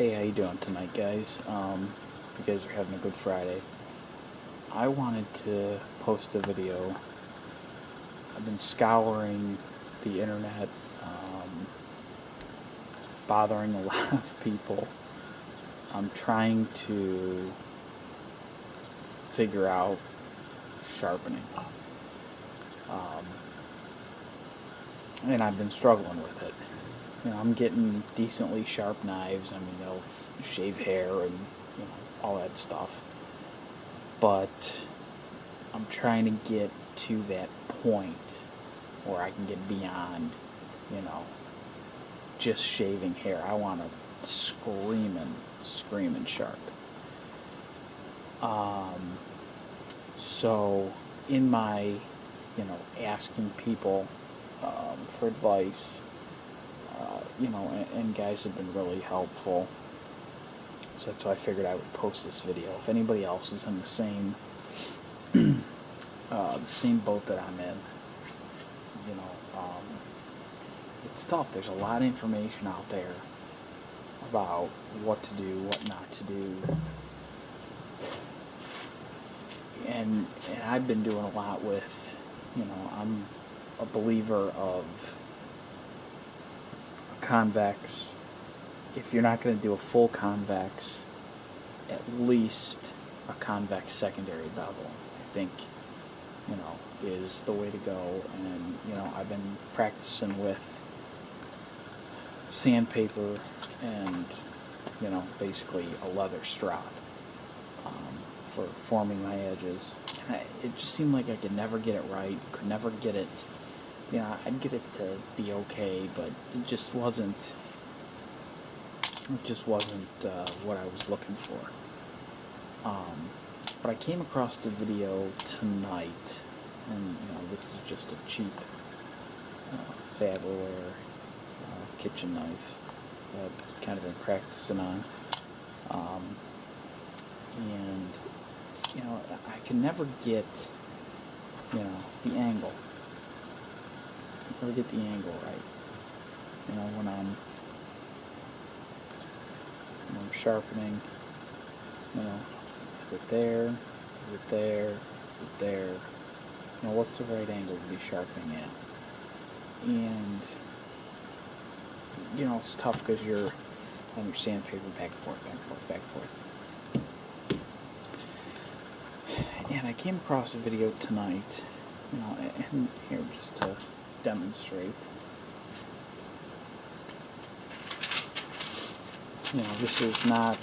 Hey, how you doing tonight, guys? You guys are having a good Friday. I wanted to post a video. I've been scouring the internet, bothering a lot of people. I'm trying to figure out sharpening. Um, and I've been struggling with it. I'm getting decently sharp knives. I mean, they'll shave hair and all that stuff. But I'm trying to get to that point where I can get beyond, you know, just shaving hair. I want to screaming sharp. So in my, asking people for advice, and guys have been really helpful. So that's why I figured I would post this video. If anybody else is in the same boat that I'm in, it's tough. There's a lot of information out there about what to do, what not to do, and I've been doing a lot with, I'm a believer of a convex. If you're not going to do a full convex, at least a convex secondary bevel, I think, is the way to go. And, I've been practicing with sandpaper and, basically a leather strop for forming my edges. And it just seemed like I could never get it right, could never get it, I'd get it to be okay, but it just wasn't what I was looking for. But I came across the video tonight, and this is just a cheap Faberware kitchen knife that I've kind of been practicing on. And I can never get the angle. Never get the angle right. When I'm sharpening, is it there? Is it there? Is it there? What's the right angle to be sharpening at? And, it's tough because you're on your sandpaper back and forth, back and forth, back and forth. And I came across a video tonight, and here, just to demonstrate. This is not,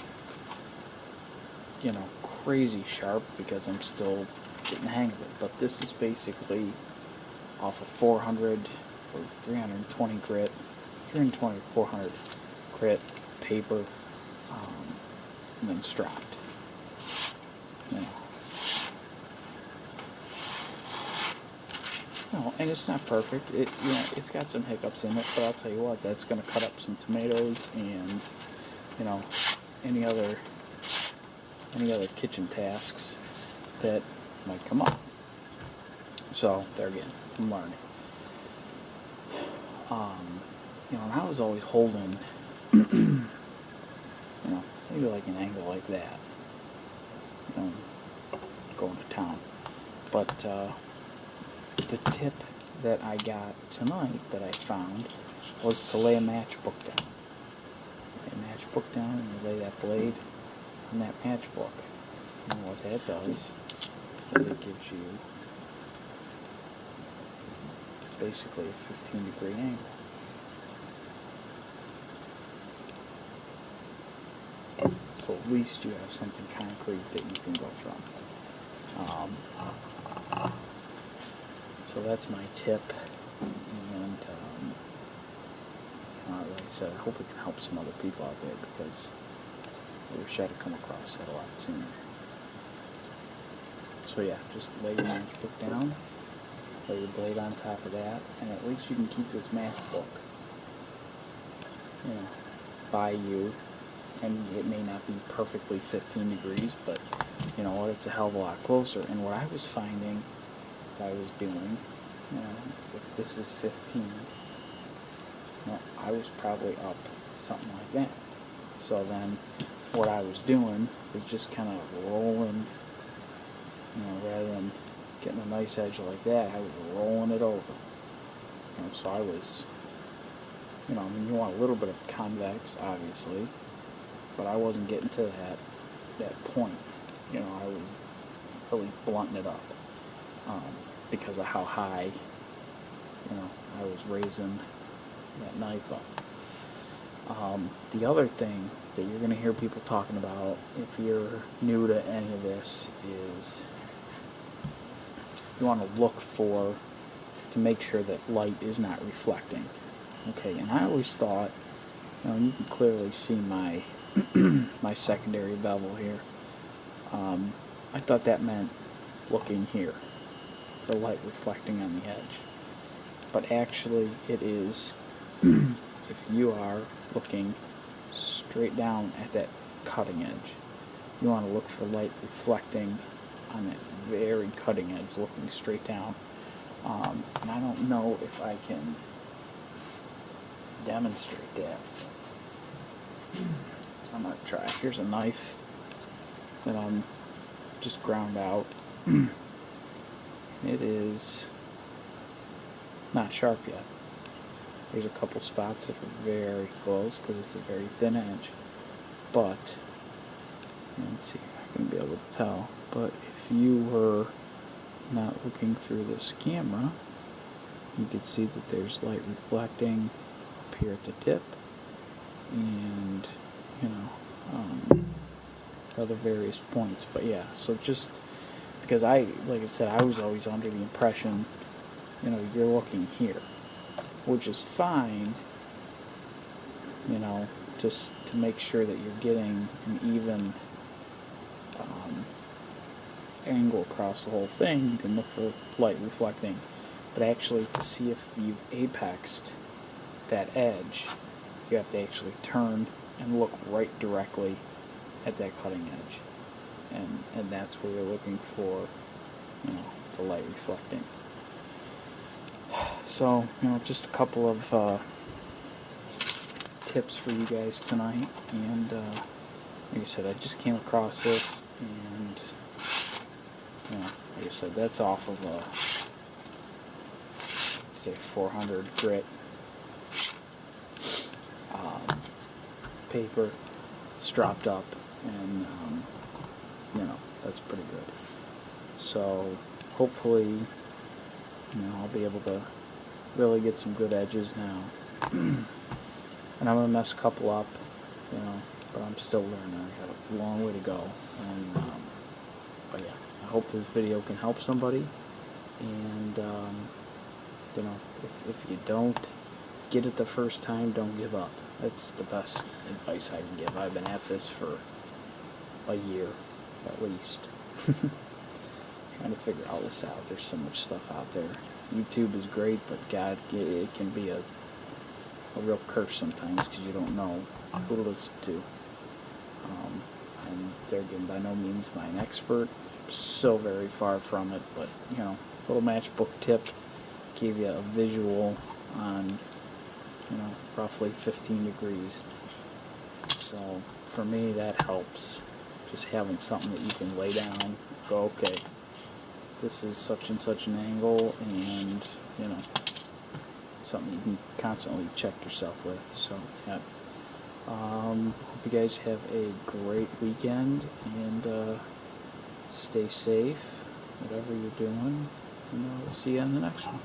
crazy sharp because I'm still getting the hang of it, but this is basically off of 400 or 320 grit, 320 or 400 grit paper, and then strapped. And it's not perfect. It's got some hiccups in it, but I'll tell you what, that's going to cut up some tomatoes and any other kitchen tasks that might come up. So there again, I'm learning. And I was always holding, maybe like an angle like that, going to town. But the tip that I got tonight that I found was to lay a matchbook down. Lay a matchbook down and you lay that blade on that matchbook. And what that does is it gives you basically a 15-degree angle. So at least you have something concrete that you can go from. So that's my tip, and like I said, I hope it can help some other people out there, because I wish I'd have come across that a lot sooner. So yeah, just lay your matchbook down, lay your blade on top of that, and at least you can keep this matchbook, by you. And it may not be perfectly 15 degrees, but you know what, it's a hell of a lot closer. And what I was finding I was doing, if this is 15, I was probably up something like that. So then what I was doing was just kind of rolling, rather than getting a nice edge like that, I was rolling it over. So I was, I mean, you want a little bit of convex, obviously, but I wasn't getting to that point. I was really blunting it up because of how high, I was raising that knife up. The other thing that you're going to hear people talking about if you're new to any of this is you want to look to make sure that light is not reflecting. Okay, and I always thought, and you can clearly see my my secondary bevel here. I thought that meant looking here, the light reflecting on the edge. But actually it is if you are looking straight down at that cutting edge, you want to look for light reflecting on that very cutting edge, looking straight down. And I don't know if I can demonstrate that. I'm going to try. Here's a knife that I'm just ground out. It is not sharp yet. There's a couple spots that are very close because it's a very thin edge. But, let's see if I can be able to tell. But if you were not looking through this camera, you could see that there's light reflecting up here at the tip and, other various points. But yeah, so just because like I said, I was always under the impression, you're looking here, which is fine, just to make sure that you're getting an even angle across the whole thing. You can look for light reflecting, but actually to see if you've apexed that edge, you have to actually turn and look right directly at that cutting edge, and that's where you're looking for, the light reflecting. So, just a couple of tips for you guys tonight, and like I said, I just came across this, and like I said, that's off of a, say, 400 grit paper, stropped up, and that's pretty good. So hopefully, I'll be able to really get some good edges now. And I'm going to mess a couple up, but I'm still learning. I got a long way to go. And, but yeah, I hope this video can help somebody. And, if you don't get it the first time, don't give up. That's the best advice I can give. I've been at this for a year, at least. Trying to figure all this out. There's so much stuff out there. YouTube is great, but God, it can be a real curse sometimes because you don't know who to listen to. And there again, by no means am I an expert. So very far from it, but little matchbook tip, gave you a visual on roughly 15 degrees. So for me, that helps. Just having something that you can lay down, go, okay, this is such and such an angle, and something you can constantly check yourself with. So yeah, hope you guys have a great weekend, and stay safe, whatever you're doing, and we'll see you on the next one.